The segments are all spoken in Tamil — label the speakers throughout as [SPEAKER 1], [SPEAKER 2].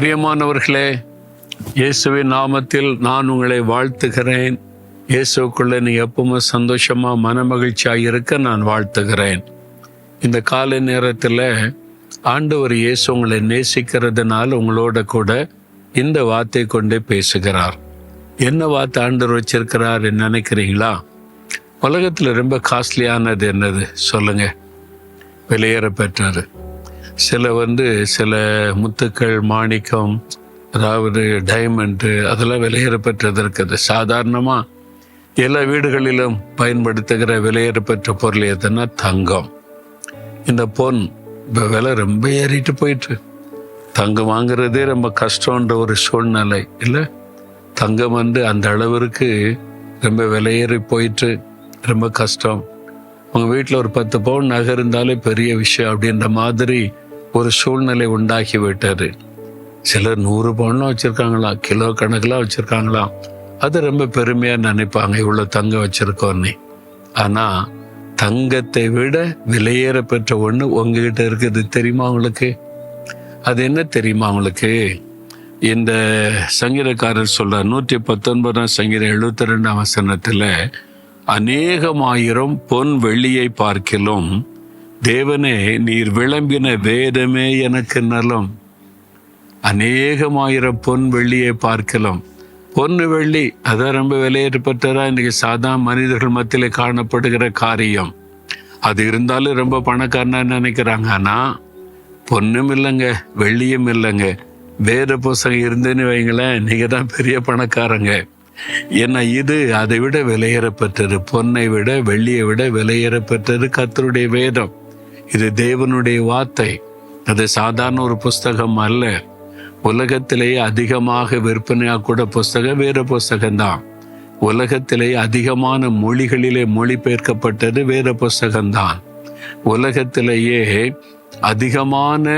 [SPEAKER 1] பிரியமானவர்களே, இயேசுவின் நாமத்தில் நான் உங்களை வாழ்த்துகிறேன். இயேசுக்குள்ளே நீ எப்பவுமே சந்தோஷமா மனமகிழ்ச்சியாக இருக்க நான் வாழ்த்துகிறேன். இந்த காலை நேரத்தில் ஆண்டவர் இயேசு உங்களை நேசிக்கிறதுனால உங்களோட கூட இந்த வார்த்தை கொண்டே பேசுகிறார். என்ன வார்த்தை ஆண்டவர் வச்சிருக்கிறார் நினைக்கிறீங்களா? உலகத்தில் ரொம்ப காஸ்ட்லியானது என்னது சொல்லுங்க? விலையேற பெற்றது. சில முத்துக்கள், மாணிக்கம், அதாவது டைமண்டு, அதெல்லாம் விலையேற பெற்றது இருக்குது. சாதாரணமாக எல்லா வீடுகளிலும் பயன்படுத்துகிற விலையேற பெற்ற பொருள் எதுனா தங்கம். இந்த பொன் இப்போ விலை ரொம்ப ஏறிட்டு போயிட்டு, தங்கம் வாங்குறதே ரொம்ப கஷ்டன்ற ஒரு சூழ்நிலை இல்லை? தங்கம் அந்த அளவிற்கு ரொம்ப விலையேறி போயிட்டு ரொம்ப கஷ்டம். உங்கள் வீட்டில் ஒரு 10 பவுன் நகை இருந்தாலே பெரிய விஷயம் அப்படின்ற மாதிரி ஒரு சூழ்நிலை உண்டாக்கி விட்டாரு. சிலர் 100 பவுன்லாம் வச்சுருக்காங்களாம், கிலோ கணக்கெலாம் வச்சுருக்காங்களாம். அது ரொம்ப பெருமையாக நினைப்பாங்க, இவ்வளோ தங்கம் வச்சுருக்கோன்னு. ஆனால் தங்கத்தை விட விலையேற பெற்ற ஒன்று உங்ககிட்ட இருக்குது. தெரியுமா உங்களுக்கு? அது என்ன தெரியுமா உங்களுக்கு? இந்த சங்கீதக்காரர் சொல்கிறார், 119 சங்கீதம் 72 வசனத்தில், அநேகமாயிரம் பொன் வெள்ளியை பார்க்கிலும் தேவனே நீர் விளம்பின வேதமே எனக்கு நலம். அநேகமாயிரம் பொன் வெள்ளியை பார்க்கலாம். பொன்னு வெள்ளி அதான் ரொம்ப விலையேற்றப்பட்டதா இன்றைக்கி சாதாரண மனிதர்கள் மத்தியில் காணப்படுகிற காரியம். அது இருந்தாலும் ரொம்ப பணக்காரனா நினைக்கிறாங்க. ஆனால் பொண்ணும் இல்லைங்க, வெள்ளியும் இல்லைங்க, வேத புஸ்தகம் இருந்துன்னு வைங்களேன், நீங்கள் தான் பெரிய பணக்காரங்க. ஏன்னா இது அதை விட விலையேறப்பட்டது. பொன்னை விட வெள்ளியை விட விலையேறப்பட்டது கர்த்தருடைய வேதம். இது தேவனுடைய வார்த்தை. அது சாதாரண ஒரு புஸ்தகம் அல்ல. உலகத்திலேயே அதிகமாக விற்பனையாக கூட புஸ்தகம் வேற புஸ்தகம்தான். உலகத்திலேயே அதிகமான மொழிகளிலே மொழிபெயர்க்கப்பட்டது வேற புஸ்தகம்தான். உலகத்திலேயே அதிகமான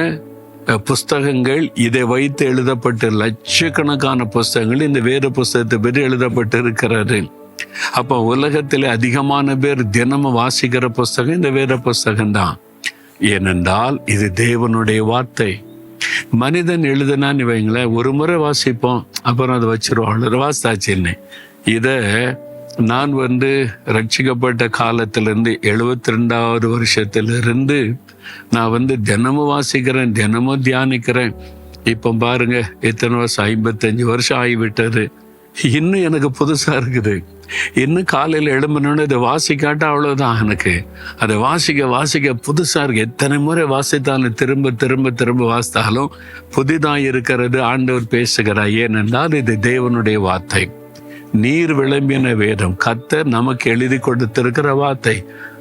[SPEAKER 1] புஸ்தகங்கள் இதை வைத்து எழுதப்பட்டு லட்சக்கணக்கான புஸ்தகங்கள் இந்த வேத புஸ்தகத்தை பற்றி எழுதப்பட்டு இருக்கிறது. அப்போ உலகத்தில் அதிகமான பேர் தினமும் வாசிக்கிற புஸ்தகம் இந்த வேத புஸ்தகம்தான். ஏனென்றால் இது தேவனுடைய வார்த்தை. மனிதன் எழுதுனான்னு வைங்களேன், ஒரு முறை வாசிப்போம், அப்புறம் அதை வச்சிருவோம், வாசித்தாச்சுன்னு. இதை நான் ரட்சிக்கப்பட்ட காலத்திலிருந்து 72வது வருஷத்திலிருந்து நான் தினமும் வாசிக்கிறேன், தினமும் தியானிக்கிறேன். இப்போ பாருங்க எத்தனை வருஷம், 55 வருஷம் ஆகிவிட்டது. இன்னும் எனக்கு புதுசாக இருக்குது. இன்னும் காலையில் எழும்பணுன்னு இதை வாசிக்காட்டா அவ்வளோதான். எனக்கு அதை வாசிக்க புதுசாக இருக்குது. எத்தனை முறை வாசித்தாலும் திரும்ப திரும்ப திரும்ப வாசித்தாலும் புதிதாக இருக்கிறது. ஆண்டவர் பேசுகிறார். ஏனென்றால் இது தேவனுடைய வார்த்தை. நீர் விளம்பின வேதம், கர்த்தர் நமக்கு எழுதி கொடுத்திருக்கிற வார்த்தை.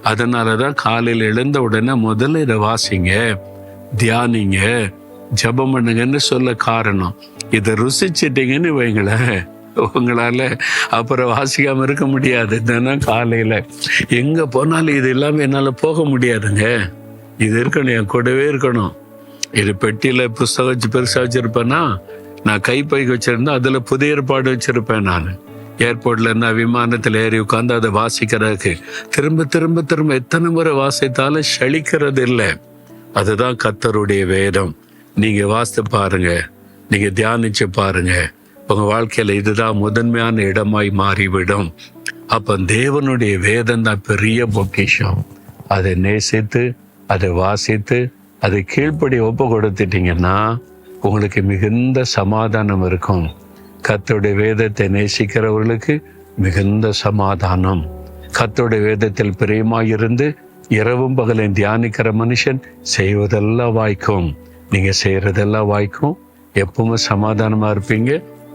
[SPEAKER 1] அதனால தான் காலையில் எழுந்த உடனே முதல்ல இதை வாசிங்க, தியானிங்க, ஜெபம் பண்ணுங்கன்னு சொல்ல காரணம். இதை ருசிச்சிட்டிங்கன்னு வைங்களேன், உங்களால் அப்புறம் வாசிக்காமல் இருக்க முடியாது. தினம் காலையில் எங்கே போனாலும் இது இல்லாமல் என்னால் போக முடியாதுங்க. இது இருக்கணும், என் கூடவே இருக்கணும். இது பெட்டியில் புஸ்தகம் வச்சு பெருசாக வச்சுருப்பேன்னா, நான் கைப்பைக்கு வச்சுருந்தேன், அதில் புதிய ஏற்பாடு வச்சுருப்பேன். நான் ஏர்போர்ட்டில் இருந்தால் விமானத்தில் ஏறி உட்காந்து அதை வாசிக்கிறதுக்கு திரும்ப திரும்ப திரும்ப எத்தனை முறை வாசித்தாலும் சலிக்கிறது இல்லை. அதுதான் கர்த்தருடைய வேதம். நீங்கள் வாசித்து பாருங்க, நீங்கள் தியானிச்சு பாருங்க, உங்கள் வாழ்க்கையில் இதுதான் முதன்மையான இடமாய் மாறிவிடும். அப்போ தேவனுடைய வேதம் தான் பெரிய பொக்கிஷம். அதை நேசித்து, அதை வாசித்து, அதை கீழ்ப்படி ஒப்பு கொடுத்துட்டீங்கன்னா உங்களுக்கு மிகுந்த சமாதானம் இருக்கும். கர்த்தருடைய வேதத்தை நேசிக்கிறவர்களுக்கு மிகுந்த சமாதானம். கர்த்தருடைய வேதத்தில் பிரியமாயிருந்து இரவும் பகலையும் தியானிக்கிற மனுஷன் செய்வதெல்லாம் வாய்க்கும். நீங்கள் செய்கிறதெல்லாம் வாய்க்கும். எப்பவுமே சமாதானமாக இருப்பீங்க.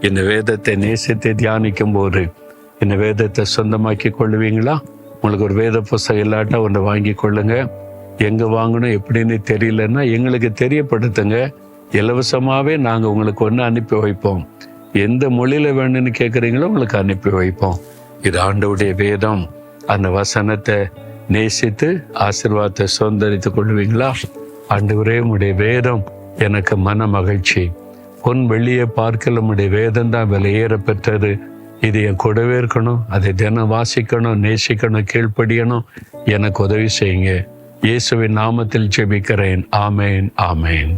[SPEAKER 1] இந்த வேதத்தை நேசித்து தியானிக்கும் போது இந்த வேதத்தை சொந்தமாக்கி கொள்ளுவீங்களா? உங்களுக்கு ஒரு வேத புஸ்தகம் இல்லாட்டா ஒன்று வாங்கி கொள்ளுங்க. எங்கே வாங்கணும் எப்படின்னு தெரியலன்னா எங்களுக்கு தெரியப்படுத்துங்க. இலவசமாகவே நாங்கள் உங்களுக்கு ஒன்று அனுப்பி வைப்போம். எந்த மொழியில் வேணும்னு கேட்குறீங்களோ உங்களுக்கு அனுப்பி வைப்போம். இது ஆண்டவருடைய வேதம். அந்த வசனத்தை நேசித்து ஆசீர்வாதத்தை சுதந்திரித்து கொள்வீங்களா? ஆண்டவரே, உம்முடைய வேதம் எனக்கு மன மகிழ்ச்சி. பொன் வெள்ளியை பார்க்கல உம்முடைய வேதம் தான் விலையேற பெற்றது. இது என் கூடவே இருக்கணும். அதை தினம் வாசிக்கணும், நேசிக்கணும், கீழ்ப்படியணும். எனக்கு உதவி செய்யுங்க. இயேசுவின் நாமத்தில் ஜெபிக்கிறேன். ஆமேன், ஆமேன்.